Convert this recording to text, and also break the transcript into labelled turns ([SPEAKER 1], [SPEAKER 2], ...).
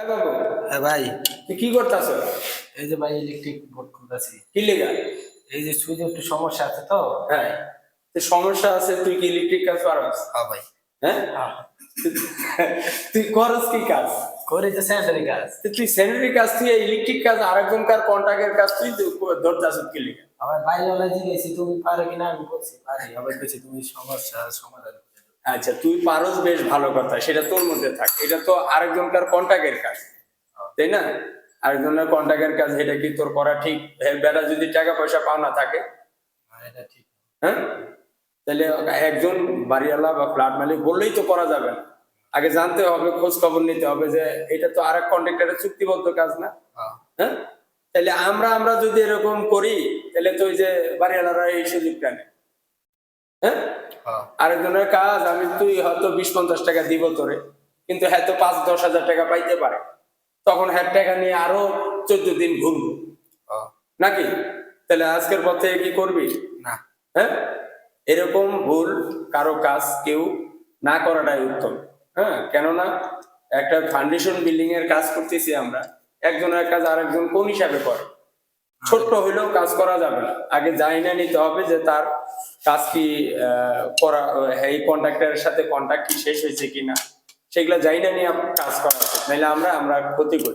[SPEAKER 1] বাবু,
[SPEAKER 2] ভাই
[SPEAKER 1] তুই কি করতেছ?
[SPEAKER 2] এই যে ভাই ইলেকট্রিক বোর্ড খুলতেছি।
[SPEAKER 1] কি লেগা?
[SPEAKER 2] এই যে সুইচে একটু সমস্যা আছে তো।
[SPEAKER 1] হ্যাঁ, তুই সমস্যা আছে, তুই কি ইলেকট্রিক কাজ পারস?
[SPEAKER 2] হ্যাঁ ভাই।
[SPEAKER 1] হ্যাঁ,
[SPEAKER 2] হ্যাঁ,
[SPEAKER 1] তুই করস কি কাজ?
[SPEAKER 2] করি তো স্যানিটারি কাজ।
[SPEAKER 1] তুই স্যানিটারি কাজ, তুই ইলেকট্রিক কাজ, আরেকজন কার কন্ট্রাক্টের কাজ তুই ধরতেছ কি লেগা?
[SPEAKER 2] আমার বাইরে জিজ্ঞেসি তুমি পারো কিনা, আমি বলছি পারি। আবার বলছি তুমি সমস্যা সমাধান করে দাও।
[SPEAKER 1] আচ্ছা, তুই পারস, বেশ ভালো কথা, সেটা তোর মধ্যে থাক। এটা তো আরেকজনকার কন্ট্রাক্টের কাজ, তাই না? আরেকজনের কন্ট্রাক্টের কাজ, এটা কি তোর করা ঠিক? বেটা যদি টাকা পয়সা পাও না থাকে,
[SPEAKER 2] হ্যাঁ, এটা ঠিক।
[SPEAKER 1] হ্যাঁ, তাহলে একজন বাড়িওয়ালা বা ফ্ল্যাট মালিক বললেই তো করা যাবে না। আগে জানতে হবে, খোঁজ খবর নিতে হবে যে এটা তো আরেক কন্ট্রাক্টরের চুক্তিবদ্ধ কাজ না।
[SPEAKER 2] হ্যাঁ,
[SPEAKER 1] হ্যাঁ, তাহলে আমরা যদি এরকম করি, তাহলে তো ওই যে বাড়িওয়ালারা এই সুযোগটা নেই। হ্যাঁ,
[SPEAKER 2] হ্যাঁ,
[SPEAKER 1] আরেকজনের কাজ আমি তুই হয়তো 20-50 টাকা দিব তোরে, কিন্তু হ্যাঁ তো 5-10 হাজার টাকা পাইতে পারে। তখন হ্যাঁ টাকা নিয়ে আরো 14 দিন ঘুরবো
[SPEAKER 2] হ্যাঁ।
[SPEAKER 1] নাকি? তাহলে আজকের পর থেকে কি করবি?
[SPEAKER 2] না।
[SPEAKER 1] হ্যাঁ, এরকম ভুল কারো কাজ কেউ না করাটাই উত্তম। হ্যাঁ, কেননা একটা ফাউন্ডেশন বিল্ডিং এর কাজ করতেছি আমরা, একজনের কাজ আরেকজন কোন হিসাবে করে? ছোট্ট হইলেও কাজ করা যাবে না, আগে জানিয়ে নিতে হবে যে তার কাজ কি করা, এই কন্ট্রাক্টরের সাথে কন্ট্রাক্ট কি শেষ হয়েছে কিনা, সেগুলো জানিয়ে নিয়ে কাজ করা উচিত, নাহলে আমরা ক্ষতি করি।